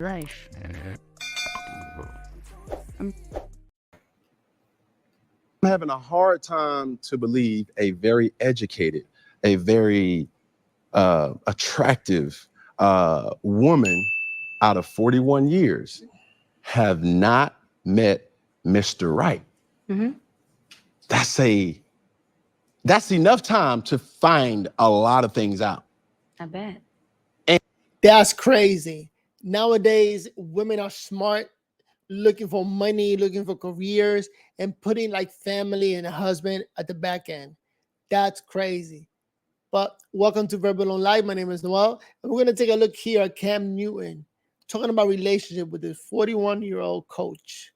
Life. I'm I'm having a hard time to believe a very educated, a very attractive woman out of 41 years have not met Mr. Right. hmm That's a that's enough time to find a lot of things out. I bet. That's crazy. Nowadays, women are smart, looking for money, looking for careers, and putting like family and a husband at the back end. That's crazy. But welcome to Verbal on Life. My name is Noel, and we're gonna take a look here at Cam Newton talking about relationship with his 41-year-old coach.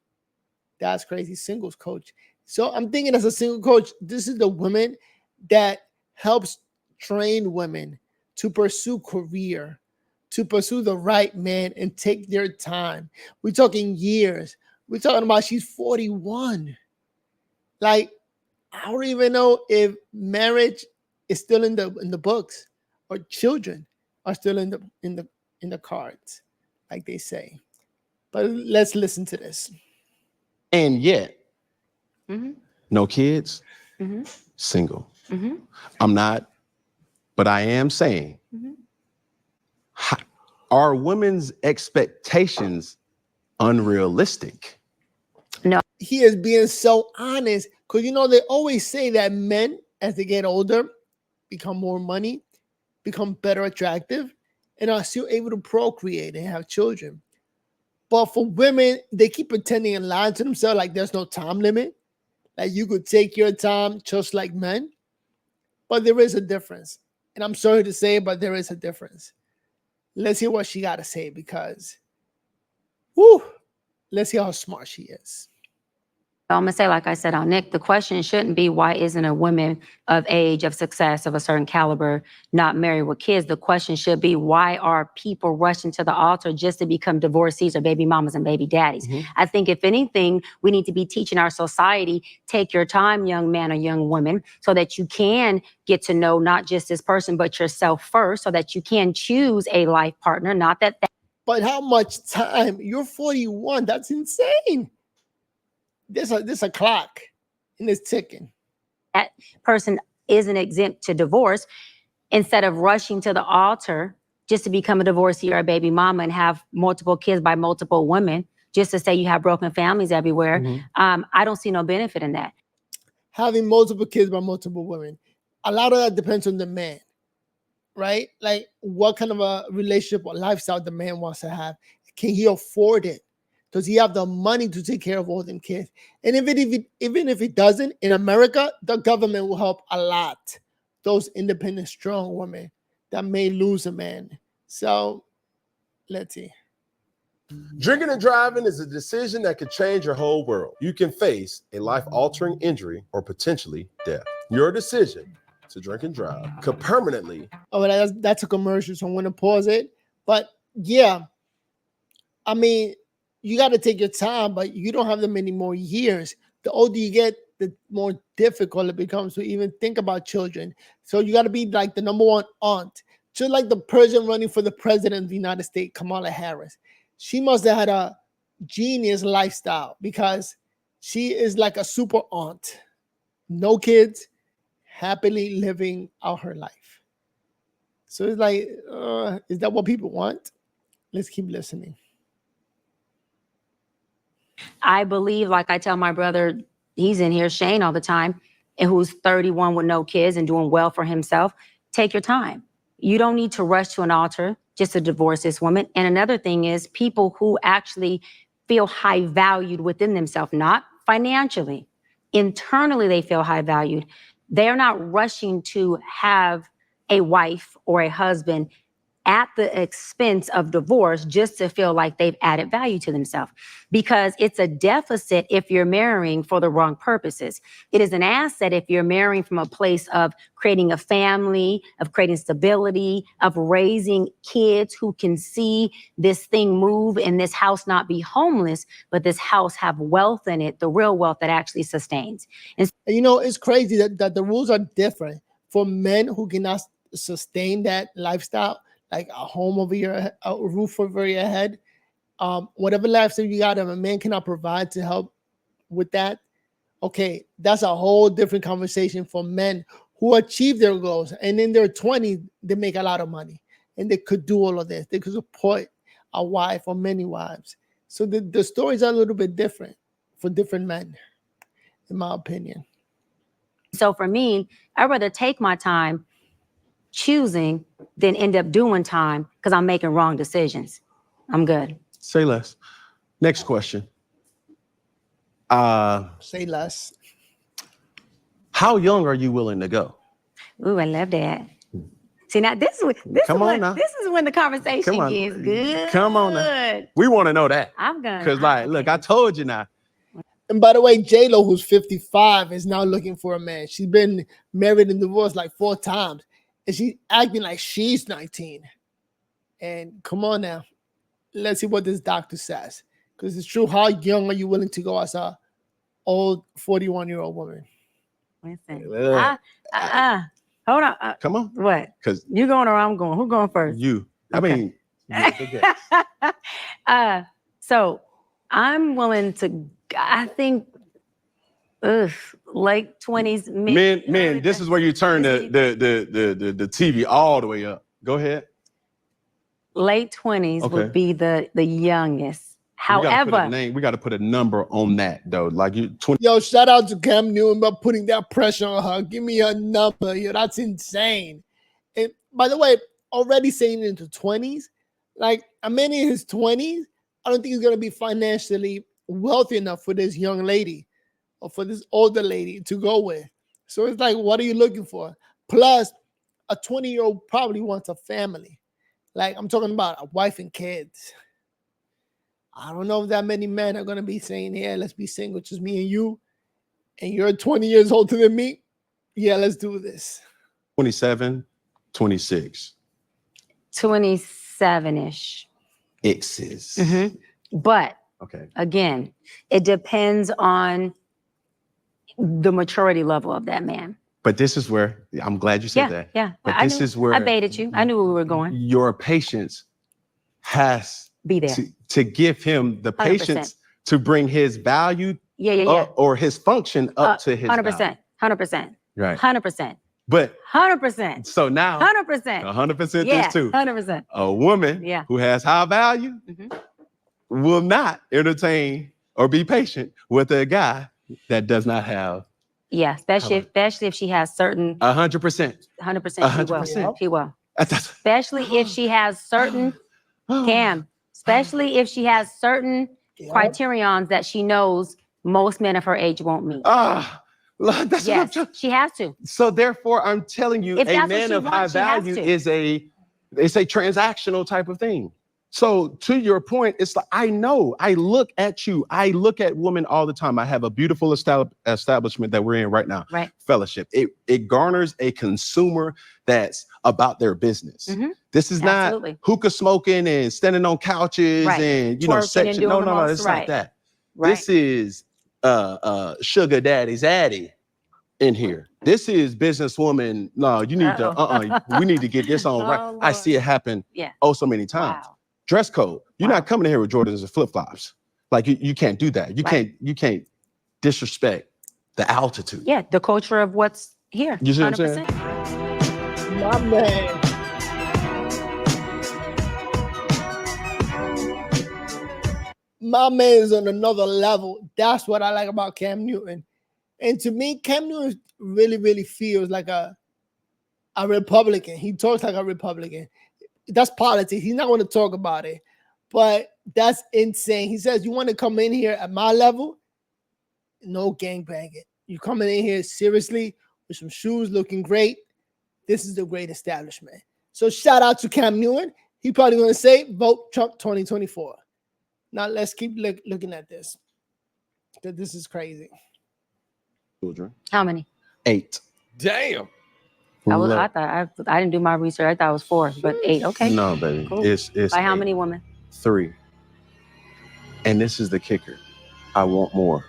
That's crazy, singles coach. So I'm thinking as a single coach, this is the woman that helps train women to pursue career, to pursue the right man and take their time. We're talking years. We're talking about she's 41. Like, I don't even know if marriage is still in the books or children are still in the cards, like they say. But let's listen to this. And yet, hmm no kids, hmm single. hmm I'm not, but I am saying, hmm are women's expectations unrealistic? No. He is being so honest because they always say that men, as they get older, become more money, become better attractive, and are still able to procreate and have children. But for women, they keep pretending and lying to themselves like there's no time limit, like you could take your time just like men. But there is a difference. And I'm sorry to say it, but there is a difference. Let's hear what she got to say because, whoo, let's see how smart she is. I'm gonna say, like I said on Nick, the question shouldn't be why isn't a woman of age, of success, of a certain caliber not married with kids? The question should be why are people rushing to the altar just to become divorcees or baby mamas and baby daddies? I think if anything, we need to be teaching our society, take your time, young man or young woman, so that you can get to know not just this person, but yourself first, so that you can choose a life partner, not that But how much time? You're 41. That's insane. There's a clock and it's ticking. that person isn't exempt to divorce, instead of rushing to the altar just to become a divorcee or a baby mama and have multiple kids by multiple women, just to say you have broken families everywhere. I don't see no benefit in that. Having multiple kids by multiple women. A lot of that depends on the man, right? Like what kind of a relationship or lifestyle the man wants to have. Can he afford it? Does he have the money to take care of all them kids? And even if he doesn't, in America, the government will help a lot. Those independent, strong women that may lose a man. So let's see. Drinking and driving is a decision that could change your whole world. You can face a life-altering injury or potentially death. Your decision to drink and drive could permanently. Oh, that's a commercial, so I'm gonna pause it. But yeah, I mean, you got to take your time, but you don't have that many more years. The older you get, the more difficult it becomes to even think about children. So you got to be like the number one aunt, just like the person running for the president of the United States, Kamala Harris. She must have had a genius lifestyle because she is like a super aunt, no kids, happily living out her life. So it's like, is that what people want? Let's keep listening. I believe, like I tell my brother, he's in here, Shane, all the time, and who's 31 with no kids and doing well for himself. Take your time. You don't need to rush to an altar just to divorce this woman. And another thing is people who actually feel high valued within themselves, not financially, internally they feel high valued. They're not rushing to have a wife or a husband at the expense of divorce just to feel like they've added value to themselves, because it's a deficit if you're marrying for the wrong purposes. It is an asset if you're marrying from a place of creating a family, of creating stability, of raising kids who can see this thing move and this house not be homeless, but this house have wealth in it, the real wealth that actually sustains. And it's crazy that the rules are different for men who cannot sustain that lifestyle, like a home over your, a roof over your head, Whatever lifestyle you got, if a man cannot provide to help with that, okay, that's a whole different conversation for men who achieve their goals. And in their 20s, they make a lot of money and they could do all of this. They could support a wife or many wives. So the stories are a little bit different for different men, in my opinion. So for me, I'd rather take my time choosing than end up doing time because I'm making wrong decisions. I'm good. Say less. Next question. Say less. How young are you willing to go? Ooh, I love that. See, now this is when the conversation Come on. gets good. Come on now. We want to know that. I'm gonna. Because, like, look, I told you now. And by the way, J-Lo, who's 55, is now looking for a man. She's been married and divorced like 4 times. And she's acting like she's 19. And come on now. Let's see what this doctor says. Because it's true. How young are you willing to go as a old 41-year-old woman? Listen. Hold on. Come on. What? Because you going or I'm going? Who going first? you. Okay. I mean, you're the guest. So I'm willing to, I think, late 20s. Men, this is where you turn the TV all the way up. Go ahead. Late 20s would be the youngest. However, we got to put a number on that though. Like you 20. Yo, shout out to Cam Newton about putting that pressure on her. Give me her number. Yo, that's insane. And by the way, already saying into 20s, like a man in his 20s, I don't think he's gonna be financially wealthy enough for this young lady or for this older lady to go with. So it's like, what are you looking for? Plus, a 20-year-old probably wants a family. Like I'm talking about a wife and kids. I don't know if that many men are going to be saying, yeah, let's be single, just me and you. And you're 20 years older than me. Yeah, let's do this. 27, 26. 27-ish. X's. Mm-hmm. But okay, again, it depends on the maturity level of that man. But this is where, I'm glad you said that. Yeah. But this is where I baited you. I knew where we were going. Your patience has be there to give him the 100%. Patience to bring his value or his function up to his 100%, value. 100%. Right. 100%. But 100%. So now 100%. 100% this too. 100%. A woman who has high value will not entertain or be patient with a guy that does not have. Yeah, especially if she has certain 100%. 100%. She will. Especially if she has certain especially if she has certain criterions that she knows most men of her age won't meet. She has to. So therefore, I'm telling you, a man of high value is a transactional type of thing. So to your point, it's like, I know, I look at you. I look at women all the time. I have a beautiful establishment that we're in right now. Right. Fellowship. It garners a consumer that's about their business. Mm-hmm. This is not hookah smoking and standing on couches and, section. No, it's not that. Right. This is sugar daddy's addy in here. This is businesswoman. No, you need we need to get this on right. Lord. I see it happen so many times. Wow. Dress code. You're not coming in here with Jordans and flip-flops. Like you can't do that. You can't disrespect the altitude. Yeah, the culture of what's here. You see 100%. What I'm saying? My man. My man is on another level. That's what I like about Cam Newton. And to me, Cam Newton really, really feels like a Republican. He talks like a Republican. That's politics. He's not going to talk about it. But that's insane. He says, you want to come in here at my level? No gangbanging. You coming in here seriously with some shoes looking great. This is the great establishment. So shout out to Cam Newton. He probably going to say, vote Trump 2024. Now let's keep looking at this. Because this is crazy. Children. How many? 8. Damn. I thought I didn't do my research. I thought it was 4, but 8. Okay. No, baby. Cool. It's by how 8. many women? 3. And this is the kicker. I want more.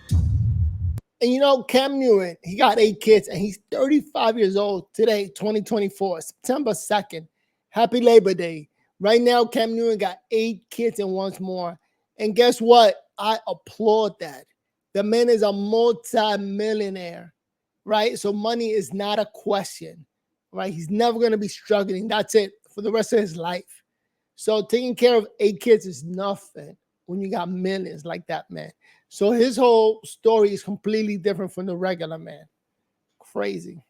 And Cam Newton, he got 8 kids and he's 35 years old today, 2024, September 2nd. Happy Labor Day. Right now, Cam Newton got 8 kids and wants more. And guess what? I applaud that. The man is a multi-millionaire, right? So money is not a question, right? He's never going to be struggling. That's it for the rest of his life. So taking care of 8 kids is nothing when you got millions like that, man. So his whole story is completely different from the regular man. Crazy.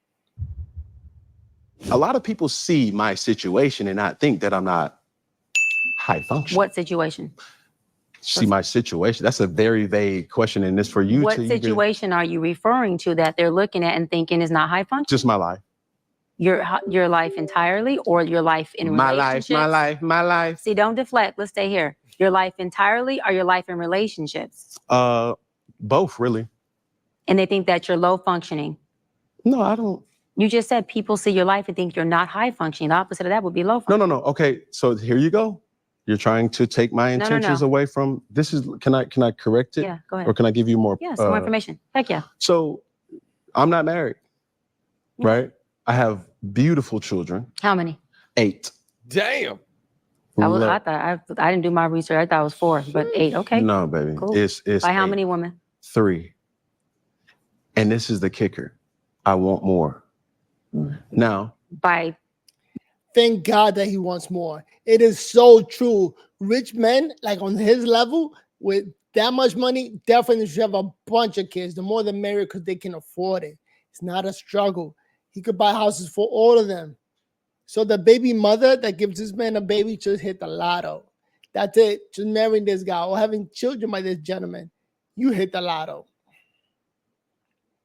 A lot of people see my situation and not think that I'm not high functioning. What situation? See my situation. That's a very vague question, and it's for you. What situation are you referring to that they're looking at and thinking is not high function? Just my life. Your life entirely, or your life in relationships? My life. See, don't deflect. Let's stay here. Your life entirely, or your life in relationships? Both, really. And they think that you're low functioning. No, I don't. You just said people see your life and think you're not high functioning. The opposite of that would be low functioning. No. Okay, so here you go. You're trying to take my intentions away from this. Can I correct it? Yeah, go ahead. Or can I give you more? Yes, more information. Heck yeah. So I'm not married, right? I have beautiful children. How many? 8. Damn. I didn't do my research. I thought it was 4, but 8. Okay. No, baby. Cool. It's by how 8. many women? 3. And this is the kicker. I want more. Now. By. Thank God that he wants more. It is so true. Rich men, like on his level, with that much money, definitely should have a bunch of kids. The more the merrier, because they can afford it. It's not a struggle. He could buy houses for all of them. So the baby mother that gives this man a baby just hit the lotto. That's it. Just marrying this guy or having children by this gentleman, you hit the lotto.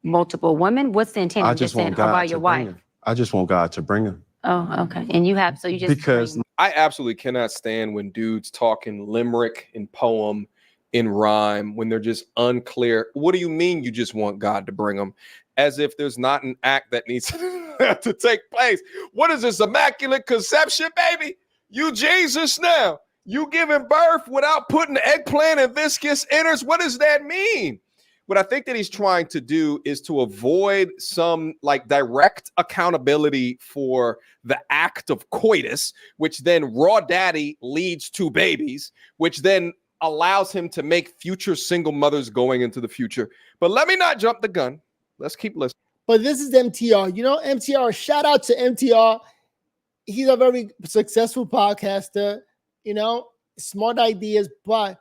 Multiple women? What's the intent? I just want God about your wife? I just want God to bring him. Oh, okay. And you have, so you just. Because I absolutely cannot stand when dudes talking limerick and poem in rhyme when they're just unclear. What do you mean you just want God to bring them? As if there's not an act that needs to take place. What is this, immaculate conception, baby? You Jesus now. You giving birth without putting eggplant and viscous innards. What does that mean? What I think that he's trying to do is to avoid some like direct accountability for the act of coitus, which then raw daddy leads to babies, which then allows him to make future single mothers going into the future. But let me not jump the gun. Let's keep listening. But this is MTR. You know, MTR, shout out to MTR. He's a very successful podcaster, you know, smart ideas, but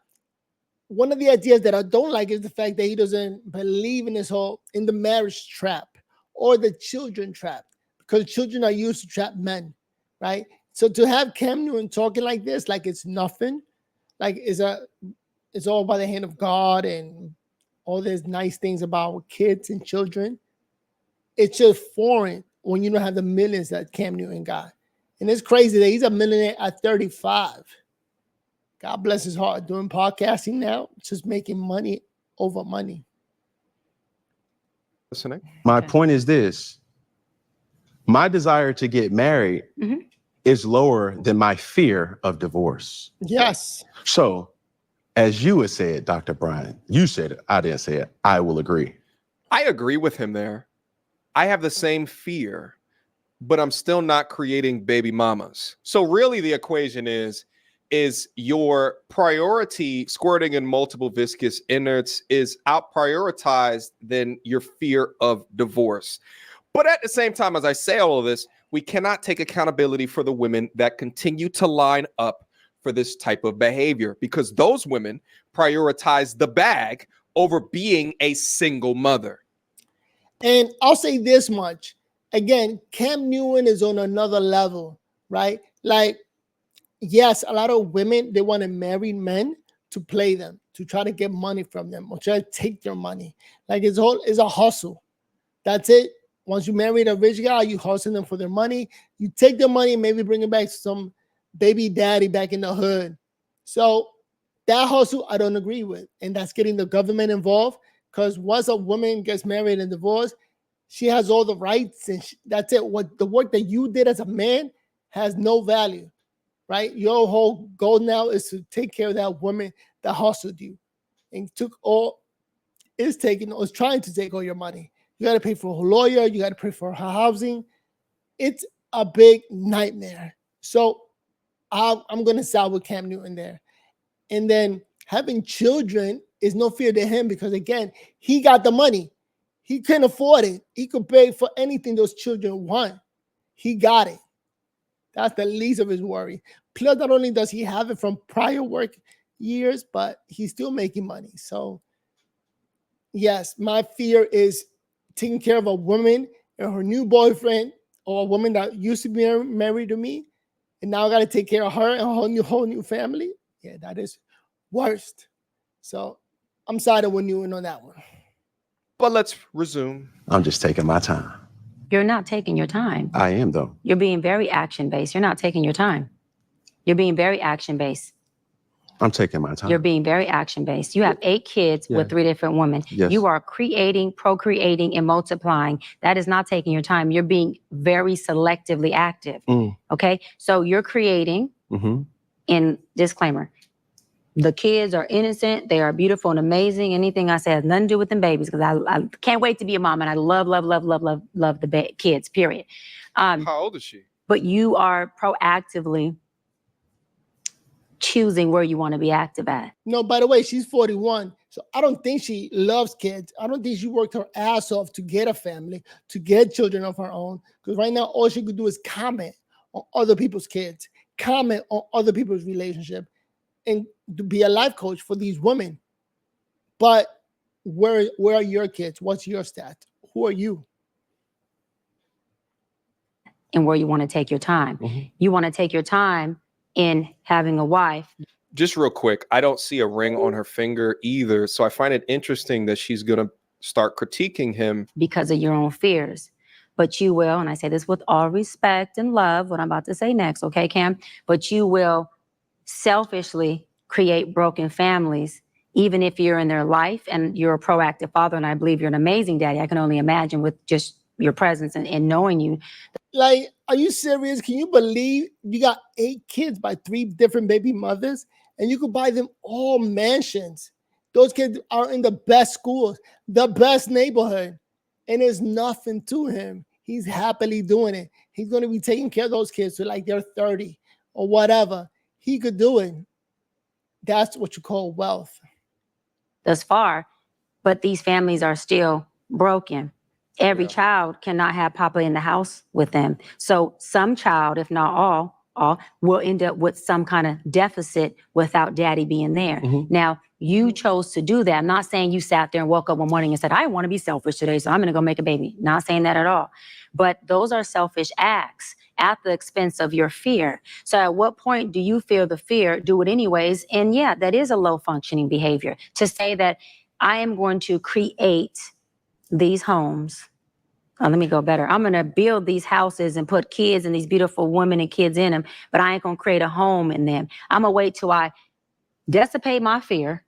one of the ideas that I don't like is the fact that he doesn't believe in in the marriage trap or the children trap, because children are used to trap men, right? So to have Cam Newton talking like this, like it's nothing, like it's all by the hand of God and all these nice things about kids and children. It's just foreign when you don't have the millions that Cam Newton got. And it's crazy that he's a millionaire at 35. God bless his heart, doing podcasting now, just making money over money. Listening. My point is this. My desire to get married is lower than my fear of divorce. Yes. So, as you had said, Dr. Brian, you said it, I didn't say it, I will agree. I agree with him there. I have the same fear, but I'm still not creating baby mamas. So really the equation is your priority squirting in multiple viscous innards is out prioritized than your fear of divorce. But at the same time, as I say all of this, we cannot take accountability for the women that continue to line up for this type of behavior, because those women prioritize the bag over being a single mother. And I'll say this much. Again, Cam Newton is on another level, right? Like, yes, a lot of women, they want to marry men to play them, to try to get money from them or try to take their money. Like it's a hustle. That's it. Once you marry a rich guy, you hustle them for their money. You take their money and maybe bring it back to some baby daddy back in the hood. So that hustle, I don't agree with. And that's getting the government involved, because once a woman gets married and divorced, she has all the rights and that's it. What the work that you did as a man has no value. Right? Your whole goal now is to take care of that woman that hustled you and is trying to take all your money. You got to pay for her lawyer. You got to pay for her housing. It's a big nightmare. So I'm going to side with Cam Newton there. And then Having children is no fear to him because, again, he got the money. He couldn't afford it. He could pay for anything those children want. He got it. That's the least of his worry. Plus, not only does he have it from prior work years, but he's still making money. So, yes, my fear is taking care of a woman and her new boyfriend, or a woman that used to be married to me, and now I got to take care of her and a whole new family. Yeah, that is worst. So I'm siding with you on that one. But let's resume. I'm just taking my time. You're not taking your time. I am, though. You're being very action-based. You're not taking your time. You're being very action-based. I'm taking my time. You're being very action-based. You have 8 kids with 3 different women. Yes. You are creating, procreating, and multiplying. That is not taking your time. You're being very selectively active. Okay? So you're creating, in disclaimer, the kids are innocent. They are beautiful and amazing. Anything I say has nothing to do with them babies, because I can't wait to be a mom, and I love the kids, period. How old is she? But you are proactively choosing where you want to be active at. No, by the way, she's 41. So I don't think she loves kids. I don't think she worked her ass off to get a family, to get children of her own. Because right now, all she could do is comment on other people's kids, comment on other people's relationship, and to be a life coach for these women. But where are your kids? What's your stat? Who are you? And where you want to take your time. You want to take your time in having a wife. Just real quick, I don't see a ring on her finger either. So I find it interesting that she's going to start critiquing him. Because of your own fears. But you will, and I say this with all respect and love, what I'm about to say next, okay, Cam? But you will selfishly create broken families, even if you're in their life and you're a proactive father. And I believe you're an amazing daddy. I can only imagine with just your presence and knowing you. Like, are you serious? Can you believe you got 8 kids by 3 different baby mothers, and you could buy them all mansions? Those kids are in the best schools, the best neighborhood, and there's nothing to him. He's happily doing it. He's going to be taking care of those kids till like they're 30 or whatever. He could do it. That's what you call wealth. Thus far, but these families are still broken. Every child cannot have Papa in the house with them. So some child, if not all will end up with some kind of deficit without daddy being there. Now, you chose to do that. I'm not saying you sat there and woke up one morning and said, I want to be selfish today, so I'm going to go make a baby. Not saying that at all. But those are selfish acts at the expense of your fear. So at what point do you feel the fear, do it anyways? And yeah, that is a low functioning behavior to say that I am going to create these homes. Let me go better. I'm going to build these houses and put kids and these beautiful women and kids in them, but I ain't going to create a home in them. I'm going to wait till I dissipate my fear.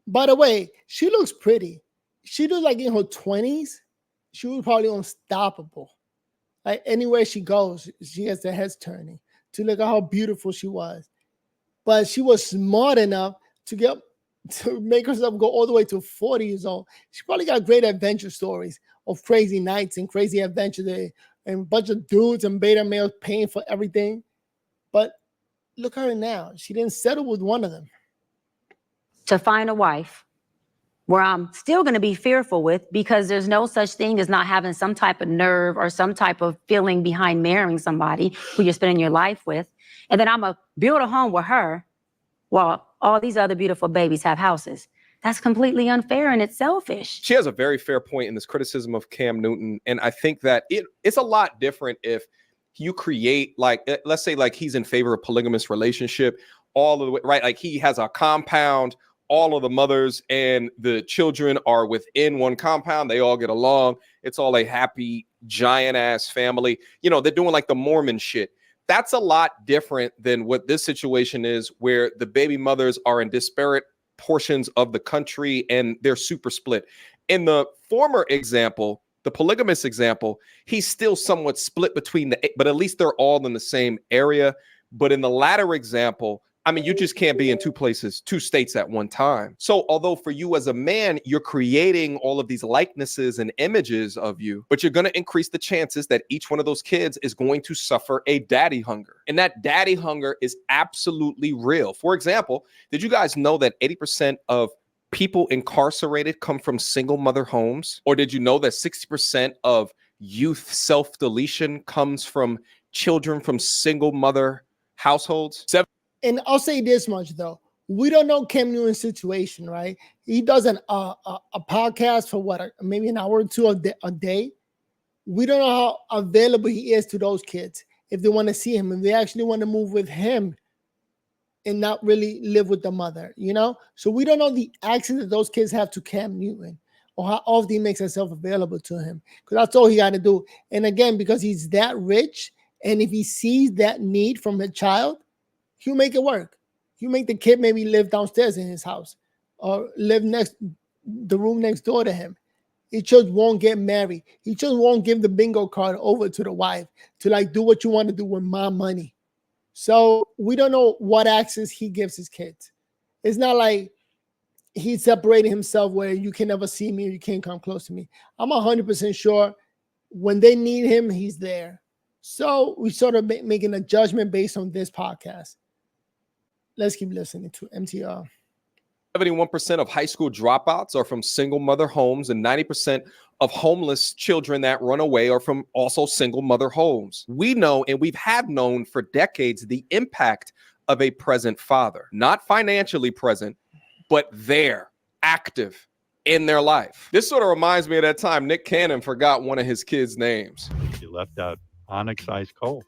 By the way, she looks pretty. She looks like in her 20s. She was probably unstoppable. Like anywhere she goes, she has the heads turning to look at how beautiful she was. But she was smart enough to make herself go all the way to 40 years old. She probably got great adventure stories of crazy nights and crazy adventures and a bunch of dudes and beta males paying for everything. But look at her now. She didn't settle with one of them. To find a wife where I'm still going to be fearful with, because there's no such thing as not having some type of nerve or some type of feeling behind marrying somebody who you're spending your life with. And then I'm going to build a home with her while all these other beautiful babies have houses. That's completely unfair and it's selfish. She has a very fair point in this criticism of Cam Newton. And I think that it's a lot different if you create, like, let's say like he's in favor of polygamous relationship all of the way, right? Like he has a compound, all of the mothers and the children are within one compound. They all get along. It's all a happy, giant ass family. You know, they're doing like the Mormon shit. That's a lot different than what this situation is, where the baby mothers are in disparate portions of the country and they're super split. In the former example, the polygamous example, he's still somewhat split between but at least they're all in the same area. But in the latter example, I mean, you just can't be in two states at one time. So although for you as a man, you're creating all of these likenesses and images of you, but you're going to increase the chances that each one of those kids is going to suffer a daddy hunger. And that daddy hunger is absolutely real. For example, did you guys know that 80% of people incarcerated come from single mother homes? Or did you know that 60% of youth self-deletion comes from children from single mother households? And I'll say this much though, we don't know Cam Newton's situation, right? He does a podcast for maybe an hour or two a day. We don't know how available he is to those kids if they want to see him, and they actually want to move with him and not really live with the mother, you know? So we don't know the access that those kids have to Cam Newton or how often he makes himself available to him, because that's all he got to do. And again, because he's that rich, and if he sees that need from a child, he'll make it work. He'll make the kid maybe live downstairs in his house or live the room next door to him. He just won't get married. He just won't give the bingo card over to the wife to like do what you want to do with my money. So we don't know what access he gives his kids. It's not like he's separating himself where you can never see me or you can't come close to me. I'm 100% sure when they need him, he's there. So we sort of making a judgment based on this podcast. Let's keep listening to MTR. 71% of high school dropouts are from single mother homes, and 90% of homeless children that run away are from also single mother homes. We know, and we've had known for decades, the impact of a present father, not financially present, but there, active in their life. This sort of reminds me of that time Nick Cannon forgot one of his kids' names. He left out Onyx Ice Cold.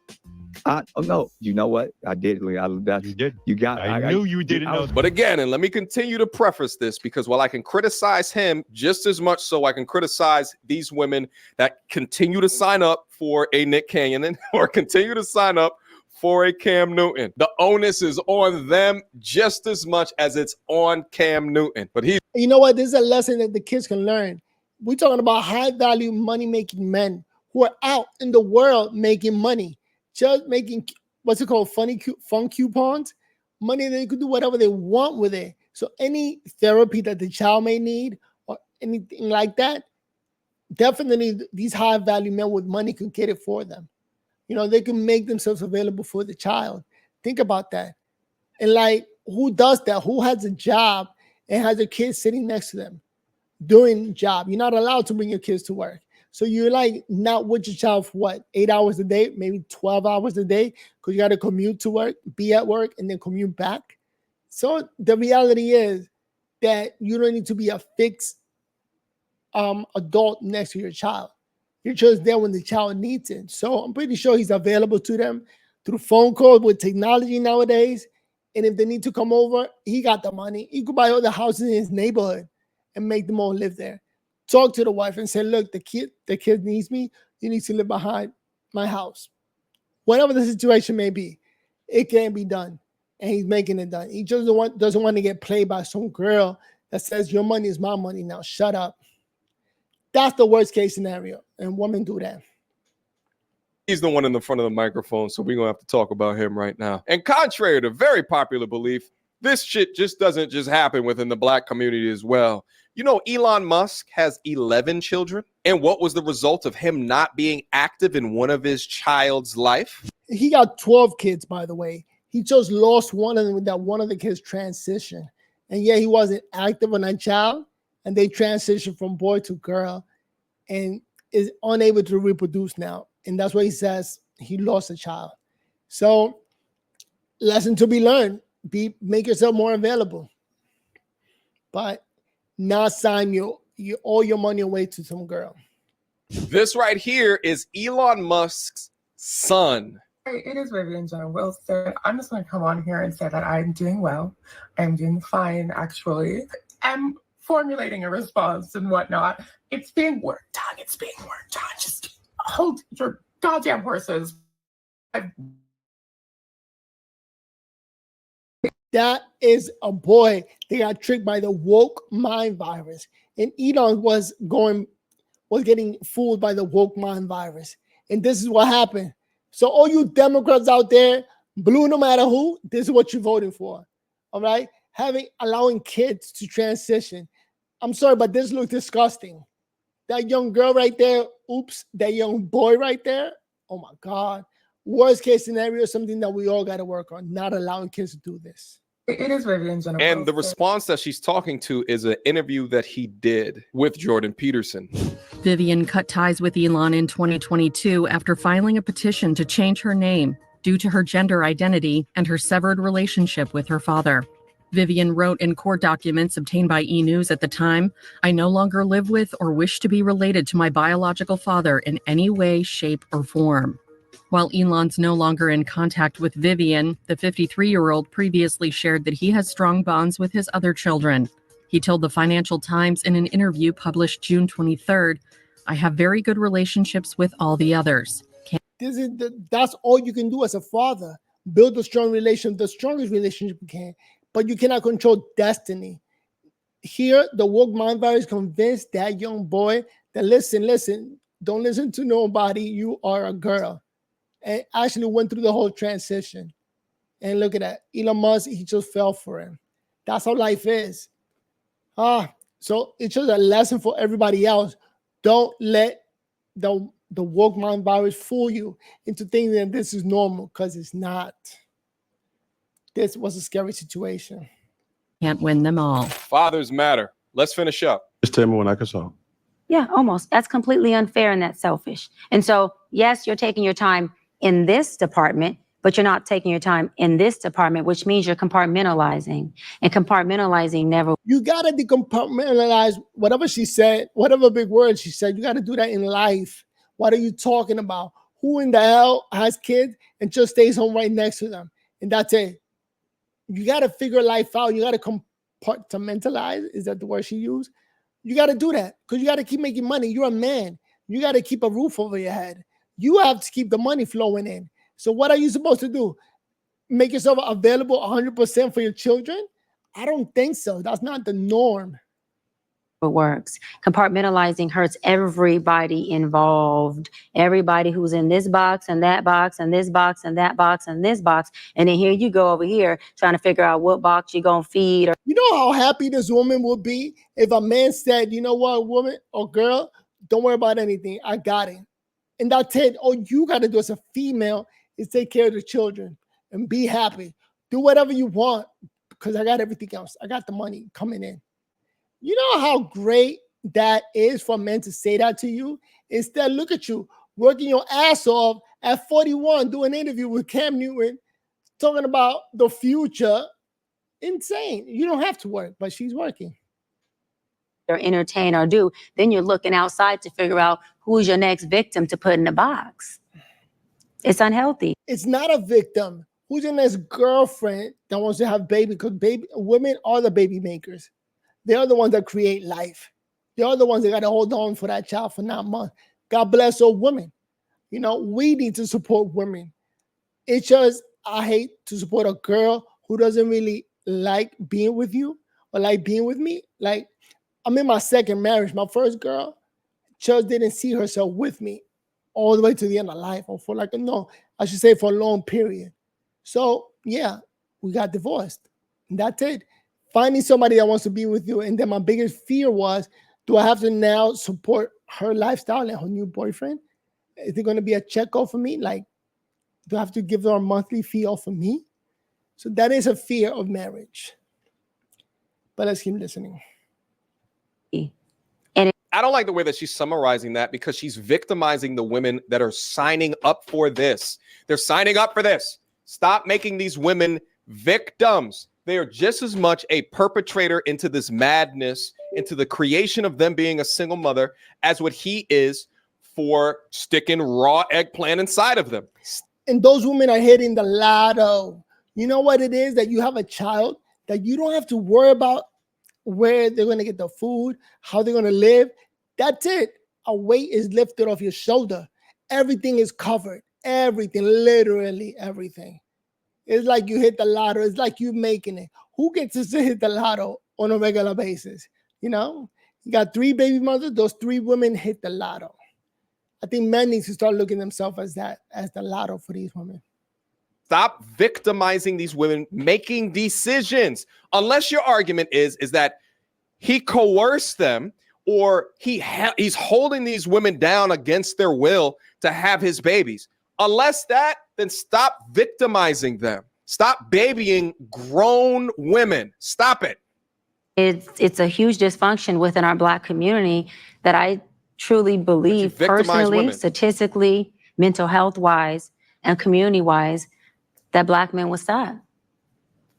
Oh no, you know what? I did. You did. You got. I knew you didn't know. But again, and let me continue to preface this, because while I can criticize him just as much so I can criticize these women that continue to sign up for a Nick Cannon or continue to sign up for a Cam Newton. The onus is on them just as much as it's on Cam Newton. But you know what? This is a lesson that the kids can learn. We're talking about high value money making men who are out in the world making money, just making what's it called, fun coupons, money they could do whatever they want with it. So any therapy that the child may need or anything like that, definitely these high value men with money can get it for them. You know, they can make themselves available for the child. Think about that. And like, who does that? Who has a job and has a kid sitting next to them doing job? You're not allowed to bring your kids to work. So you're like not with your child for what, 8 hours a day, maybe 12 hours a day, because you got to commute to work, be at work, and then commute back. So the reality is that you don't need to be a fixed adult next to your child. You're just there when the child needs it. So I'm pretty sure he's available to them through phone calls with technology nowadays. And if they need to come over, he got the money. He could buy all the houses in his neighborhood and make them all live there. Talk to the wife and say, look, the kid needs me. You need to live behind my house. Whatever the situation may be, it can be done. And he's making it done. He just doesn't want to get played by some girl that says your money is my money now. Shut up. That's the worst case scenario. And women do that. He's the one in the front of the microphone, so we're going to have to talk about him right now. And contrary to very popular belief, this shit just doesn't just happen within the black community as well. You know, Elon Musk has 11 children. And what was the result of him not being active in one of his child's life? He got 12 kids, by the way. He just lost one of them with that one of the kids transition. And yeah, he wasn't active on that child. And they transitioned from boy to girl and is unable to reproduce now. And that's why he says he lost a child. So lesson to be learned, make yourself more available. But not sign all your money away to some girl. This right here is Elon Musk's son. It is Vivian Jenna Wilson. I'm just going to come on here and say that I'm doing well. I'm doing fine, actually. I'm formulating a response and whatnot. It's being worked on. It's being worked on. Just hold your goddamn horses. That is a boy. They got tricked by the woke mind virus. And Elon was getting fooled by the woke mind virus. And this is what happened. So all you Democrats out there, Blue, no matter who, this is what you're voting for. All right? Allowing kids to transition. I'm sorry, but this looks disgusting. That young girl right there, oops, that young boy right there, oh my God. Worst case scenario is something that we all got to work on, not allowing kids to do this. It is Vivian's and the response that she's talking to is an interview that he did with Jordan Peterson. Vivian cut ties with Elon in 2022 after filing a petition to change her name due to her gender identity and her severed relationship with her father. Vivian wrote in court documents obtained by E! News at the time, "I no longer live with or wish to be related to my biological father in any way, shape, or form." While Elon's no longer in contact with Vivian, the 53-year-old previously shared that he has strong bonds with his other children. He told the Financial Times in an interview published June 23rd, "I have very good relationships with all the others." That's all you can do as a father. Build a strong relationship, the strongest relationship you can, but you cannot control destiny. Here, the woke mind virus convinced that young boy that listen, don't listen to nobody. You are a girl. And actually went through the whole transition. And look at that. Elon Musk, he just fell for him. That's how life is. So it's just a lesson for everybody else. Don't let the woke mind virus fool you into thinking that this is normal, because it's not. This was a scary situation. Can't win them all. Fathers matter. Let's finish up. Just tell me when I can solve. Yeah, almost. That's completely unfair and that's selfish. And so, yes, you're taking your time in this department, but you're not taking your time in this department, which means you're compartmentalizing. And compartmentalizing never. You got to decompartmentalize whatever she said, whatever big word she said. You got to do that in life. What are you talking about? Who in the hell has kids and just stays home right next to them? And that's it. You got to figure life out. You got to compartmentalize. Is that the word she used? You got to do that because you got to keep making money. You're a man. You got to keep a roof over your head. You have to keep the money flowing in. So what are you supposed to do? Make yourself available 100% for your children? I don't think so. That's not the norm. It works. Compartmentalizing hurts everybody involved. Everybody who's in this box and that box and this box and that box and this box. And then here you go over here trying to figure out what box you're going to feed. You know how happy this woman would be if a man said, you know what, woman or girl, don't worry about anything. I got it. And that's it. All you got to do as a female is take care of the children and be happy. Do whatever you want because I got everything else. I got the money coming in. You know how great that is for men to say that to you? Instead, look at you working your ass off at 41, doing an interview with Cam Newton, talking about the future. Insane. You don't have to work, but she's working. Or entertain or do, then you're looking outside to figure out who's your next victim to put in the box. It's unhealthy. It's not a victim. Who's your next girlfriend that wants to have baby? Because women are the baby makers. They are the ones that create life. They are the ones that got to hold on for that child for 9 months. God bless all women. You know, we need to support women. It's just, I hate to support a girl who doesn't really like being with you or like being with me. Like, I'm in my second marriage. My first girl just didn't see herself with me all the way to the end of life, or for like for a long period. So yeah, we got divorced. And that's it. Finding somebody that wants to be with you. And then my biggest fear was, do I have to now support her lifestyle and her new boyfriend? Is it going to be a check off for me? Like, do I have to give her a monthly fee off of me? So that is a fear of marriage. But let's keep listening. I don't like the way that she's summarizing that because she's victimizing the women that are signing up for this. They're signing up for this. Stop making these women victims. They are just as much a perpetrator into this madness, into the creation of them being a single mother, as what he is for sticking raw eggplant inside of them. And those women are hitting the lotto. You know what it is? That you have a child that you don't have to worry about where they're going to get the food, how they're going to live. That's it. A weight is lifted off your shoulder. Everything is covered. Everything, literally everything. It's like you hit the lotto. It's like you making it. Who gets to hit the lotto on a regular basis? You know, you got 3 baby mothers. Those 3 women hit the lotto. I think men need to start looking themselves as that, as the lotto for these women. Stop victimizing these women making decisions. Unless your argument is that he coerced them, or he's holding these women down against their will to have his babies. Unless that, then stop victimizing them. Stop babying grown women. Stop it. It's a huge dysfunction within our Black community that I truly believe personally, statistically, mental health wise, and community wise, that Black men would stop.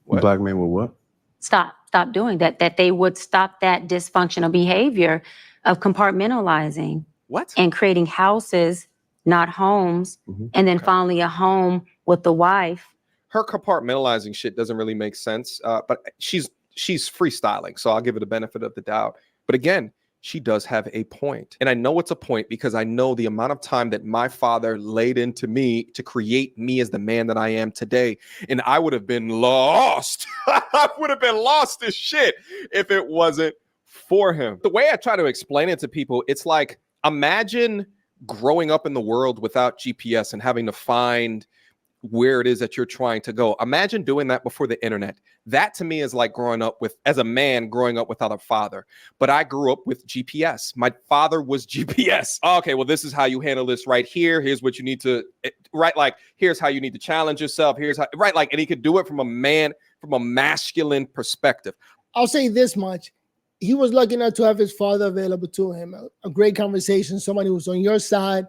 What? Black men would what? Stop doing that, that they would stop that dysfunctional behavior of compartmentalizing. What? And creating houses, not homes, and then finally a home with the wife. Her compartmentalizing shit doesn't really make sense, but she's freestyling, so I'll give her the benefit of the doubt. But again, she does have a point. And I know it's a point because I know the amount of time that my father laid into me to create me as the man that I am today. And I would have been lost. I would have been lost as shit if it wasn't for him. The way I try to explain it to people, it's like, imagine growing up in the world without GPS and having to find where it is that you're trying to go. Imagine doing that before the internet. That to me is like growing up as a man growing up without a father. But I grew up with GPS. My father was GPS. Okay, well, this is how you handle this right here. Here's what you need to, right? Like, here's how you need to challenge yourself. Here's how, right? Like, and he could do it from a masculine perspective. I'll say this much. He was lucky enough to have his father available to him. A great conversation, somebody who's on your side,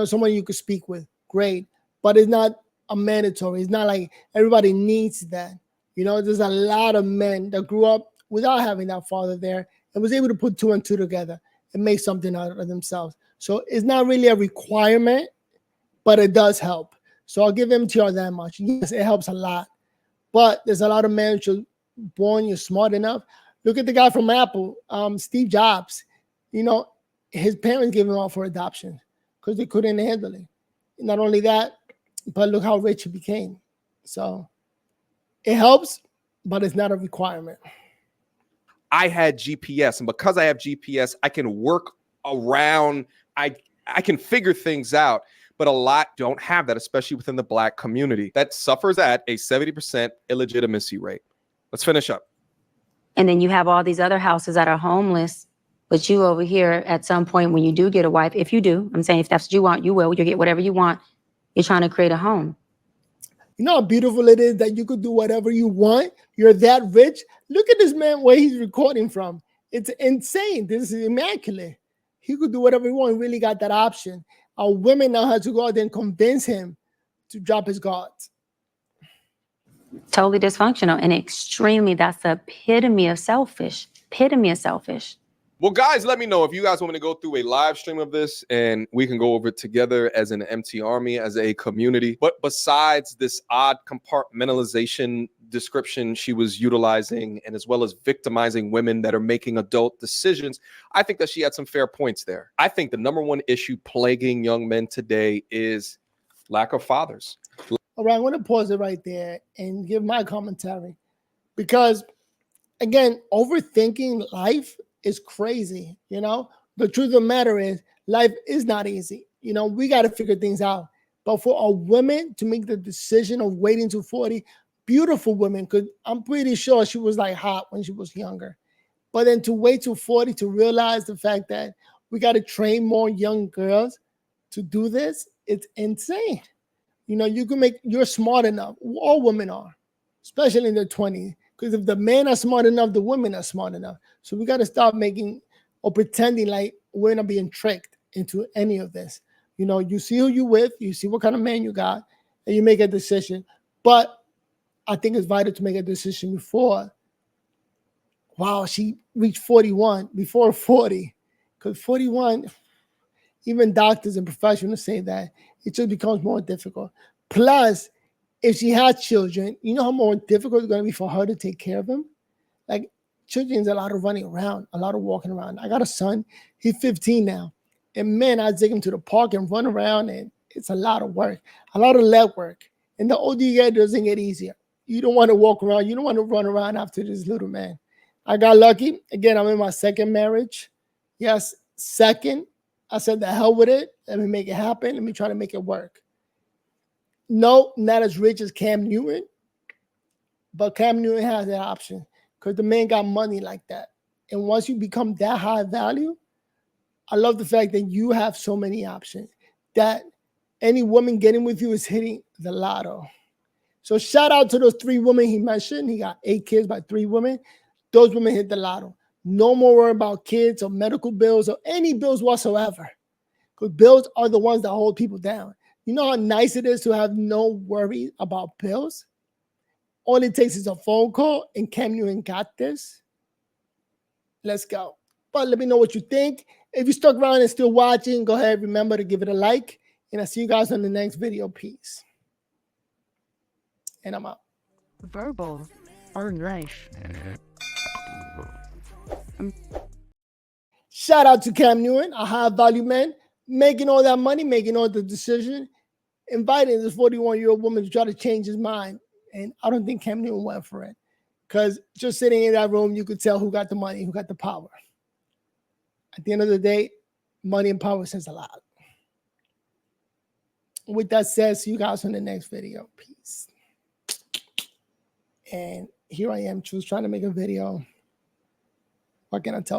someone you could speak with. Great. But it's not a mandatory. It's not like everybody needs that. There's a lot of men that grew up without having that father there and was able to put 2 and 2 together and make something out of themselves. So it's not really a requirement, but it does help. So I'll give MTR that much. Yes, it helps a lot. But there's a lot of men who are born, you're smart enough. Look at the guy from Apple, Steve Jobs. His parents gave him out for adoption because they couldn't handle it. Not only that, but look how rich he became. So it helps, but it's not a requirement. I had GPS, and because I have GPS, I can work around, I can figure things out, but a lot don't have that, especially within the Black community. That suffers at a 70% illegitimacy rate. Let's finish up. And then you have all these other houses that are homeless, but you over here at some point when you do get a wife, if you do, I'm saying if that's what you want, you will. You'll get whatever you want. You're trying to create a home. You know how beautiful it is that you could do whatever you want? You're that rich. Look at this man where he's recording from. It's insane. This is immaculate. He could do whatever he wants. He really got that option. Our women now have to go out there and convince him to drop his guards. Totally dysfunctional and extremely, that's the epitome of selfish. Well, guys, let me know if you guys want me to go through a live stream of this and we can go over it together as an MT Army, as a community. But besides this odd compartmentalization description she was utilizing, and as well as victimizing women that are making adult decisions, I think that she had some fair points there. I think the number one issue plaguing young men today is lack of fathers. All right, I want to pause it right there and give my commentary. Because, again, overthinking life is crazy, The truth of the matter is life is not easy. We got to figure things out. But for a woman to make the decision of waiting to 40, beautiful women, because I'm pretty sure she was like hot when she was younger. But then to wait till 40 to realize the fact that we got to train more young girls to do this, it's insane. You're smart enough. All women are, especially in their 20s. Because if the men are smart enough, the women are smart enough. So we got to stop making or pretending like we're not being tricked into any of this. You see who you with, you see what kind of man you got, and you make a decision. But I think it's vital to make a decision before, wow, she reached 41, before 40. Because 41, even doctors and professionals say that it just becomes more difficult. Plus, if she has children, you know how more difficult it's going to be for her to take care of them? Like, children's a lot of running around, a lot of walking around. I got a son, he's 15 now. And man, I take him to the park and run around, and it's a lot of work, a lot of leg work. And the older you get, it doesn't get easier. You don't want to walk around. You don't want to run around after this little man. I got lucky. Again, I'm in my second marriage. Yes, second. I said, the hell with it. Let me make it happen. Let me try to make it work. No, not as rich as Cam Newton, but Cam Newton has that option because the man got money like that. And once you become that high value, I love the fact that you have so many options that any woman getting with you is hitting the lotto. So shout out to those 3 women he mentioned. He got 8 kids by 3 women. Those women hit the lotto. No more worry about kids or medical bills or any bills whatsoever. Because bills are the ones that hold people down. You know how nice it is to have no worry about bills? All it takes is a phone call, and Cam Newton got this. Let's go. But let me know what you think. If you stuck around and still watching, go ahead. Remember to give it a like. And I'll see you guys on the next video. Peace. And I'm out. Verbal or life. Shout out to Cam Newton, a high value man, making all that money, making all the decision, inviting this 41-year-old woman to try to change his mind. And I don't think Cam Newton went for it. Because just sitting in that room, you could tell who got the money, who got the power. At the end of the day, money and power says a lot. With that said, see you guys on the next video. Peace. And here I am, trying to make a video. What can I tell you?